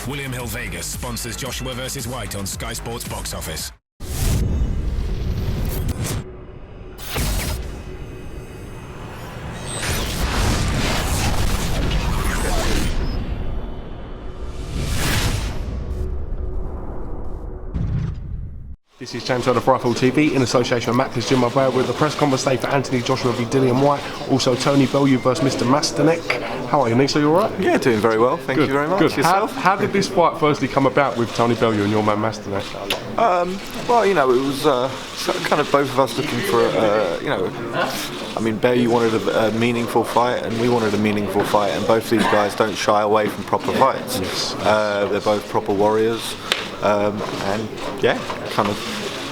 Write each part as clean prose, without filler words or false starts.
William Hill Vegas sponsors Joshua vs. White on Sky Sports Box Office. This is James Rudder for Rifle TV in association with Matt Jim Mobile with the press conference today for Anthony Joshua v Dillian Whyte. Also Tony Bellew versus Mr. Masternak. How are you, Nick? Are you alright? Yeah, doing very well. Thank you very much. Good. Yourself? How did this fight firstly come about with Tony Bellew and your man Masternak? Well, you know, it was kind of both of us looking for, you know, I mean, Bellew wanted a meaningful fight and we wanted a meaningful fight, and both these guys don't shy away from proper fights. Yes. They're both proper warriors, and yeah, kind of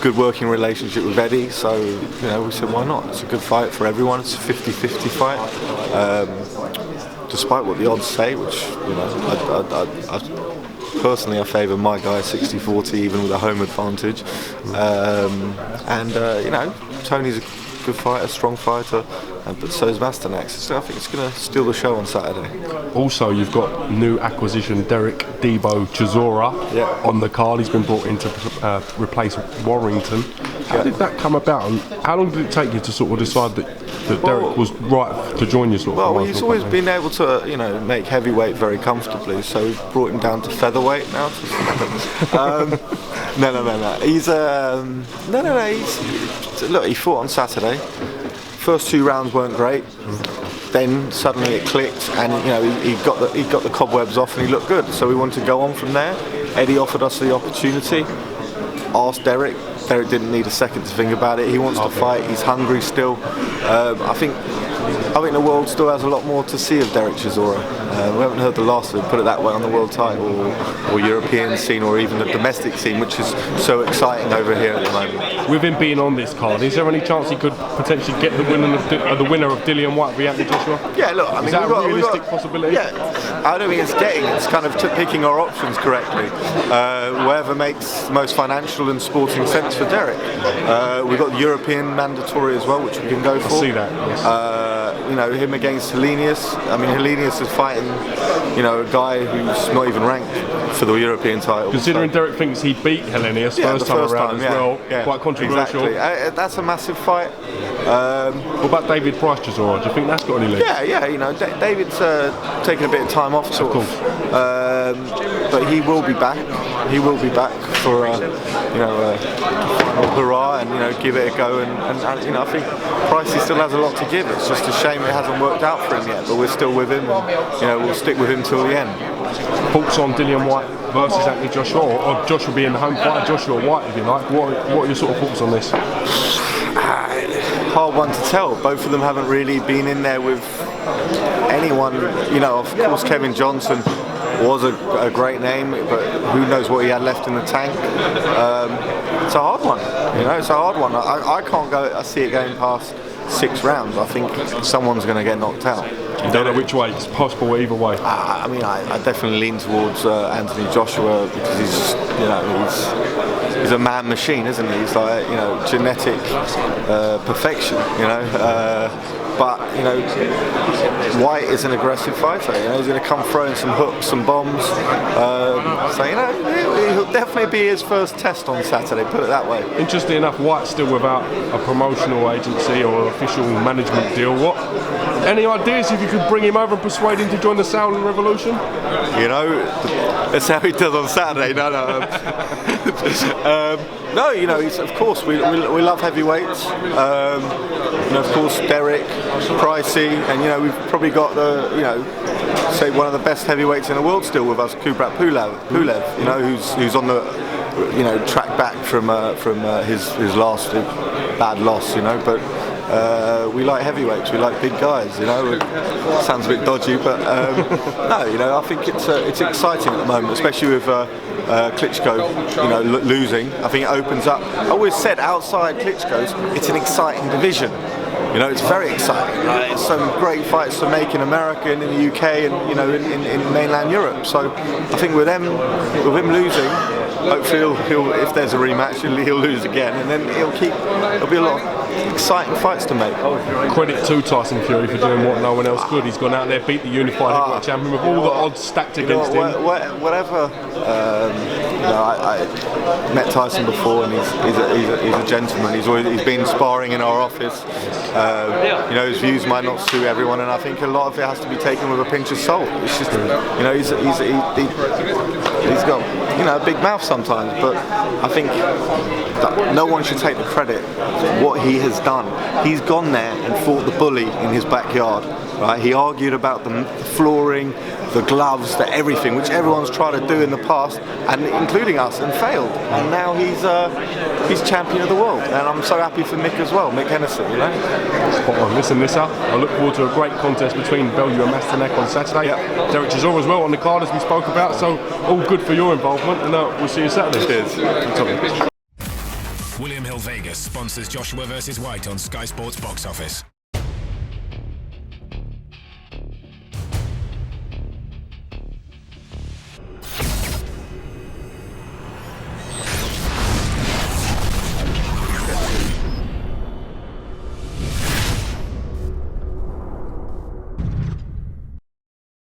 good working relationship with Eddie, so you know, we said why not? It's a good fight for everyone. It's a 50-50 fight, despite what the odds say, which, you know, I personally I favour my guy 60-40 even with a home advantage, and you know, Tony's a good fighter, strong fighter, but so is Masternak, so I think it's going to steal the show on Saturday. Also, you've got new acquisition DERECK Chisora on the card. He's been brought in to replace Warrington. How did that come about, and how long did it take you to sort of decide that DERECK was right to join you? Well, he's always been able to, you know, make heavyweight very comfortably, so we brought him down to featherweight now. No. He's look, he fought on Saturday. First two rounds weren't great. Then suddenly it clicked, and you know, he got the cobwebs off, and he looked good. So we wanted to go on from there. Eddie offered us the opportunity. Asked DERECK. DERECK didn't need a second to think about it. He wants to fight. He's hungry still. I think the world still has a lot more to see of DERECK Chisora. We haven't heard the last of him, put it that way, on the world title or European scene or even the domestic scene, which is so exciting over here at the moment. With him being on this card, is there any chance he could potentially get the winner of Dillian Whyte v Anthony Joshua? Yeah, look, I mean, is that a realistic possibility? Yeah, I don't think it's getting. It's kind of picking our options correctly. Wherever makes the most financial and sporting sense for DERECK. We've got the European mandatory as well, which we can go for. I see that. Yes. You know, him against Helenius. I mean, Helenius is fighting, you know, a guy who's not even ranked for the European title. Considering DERECK thinks he beat Helenius first time around as well, quite controversial. Exactly. That's a massive fight. What about David Price Chisora? Do you think that's got any legs? Yeah. You know, David's taking a bit of time off, sort of. But he will be back. He will be back for you know, a hurrah, and you know, give it a go. And you know, I think Pricey still has a lot to give. It's just a shame it hasn't worked out for him yet. But we're still with him. And, you know, we'll stick with him till the end. Thoughts on Dillian Whyte versus Anthony Joshua, or Joshua being the home fighter, Joshua White, if you like? What are your sort of thoughts on this? Hard one to tell. Both of them haven't really been in there with anyone. You know, of course, Kevin Johnson was a great name, but who knows what he had left in the tank. It's a hard one. You know, it's a hard one. I can't go. I see it going past 6 rounds. I think someone's going to get knocked out. You don't know which way. It's possible either way. I mean, I definitely lean towards Anthony Joshua, because he's, you know, he's a man machine, isn't he? He's like, you know, genetic perfection. You know. But, you know, White is an aggressive fighter. You know, he's going to come throwing some hooks, some bombs. So, you know, he'll definitely be his first test on Saturday, put it that way. Interesting enough, White's still without a promotional agency or official management deal. Any ideas if you could bring him over and persuade him to join the Sauerland Revolution? You know, that's how he does on Saturday. No. No, you know, of course, we love heavyweights. You know, of course, DERECK, Pricey, and you know, we've probably got the, you know, say one of the best heavyweights in the world still with us, Kubrat Pulev. You know, who's on the, you know, track back from his last bad loss. You know, but. We like heavyweights, we like big guys, you know. It sounds a bit dodgy, but no, you know, I think it's exciting at the moment, especially with Klitschko, you know, losing. I think it opens up. I always said outside Klitschko's, it's an exciting division. You know, it's very exciting. There's some great fights to make in America and in the UK and, you know, in mainland Europe. So I think with him losing, hopefully he'll if there's a rematch, he'll lose again, and then it'll be a lot exciting fights to make. Credit to Tyson Fury for doing what no one else could. He's gone out there, beat the unified heavyweight champion with all the odds stacked against him. Whatever. I met Tyson before, and he's a gentleman. He's been sparring in our office. His views might not suit everyone, and I think a lot of it has to be taken with a pinch of salt. It's just, he's got a big mouth sometimes, but I think that no one should take the credit for what he has done. He's gone there and fought the bully in his backyard. Right? He argued about the flooring, the gloves, the everything, which everyone's tried to do in the past, and including us, and failed. And now he's champion of the world, and I'm so happy for Mick as well, Mick Hennessy. Spot on. Listen, Nissa, I look forward to a great contest between Bellew and Masternak on Saturday. Yep. Derek Chisora as well on the card, as we spoke about. So all good for your involvement, and we'll see you Saturday. Cheers. William Hill Vegas sponsors Joshua vs. White on Sky Sports Box Office.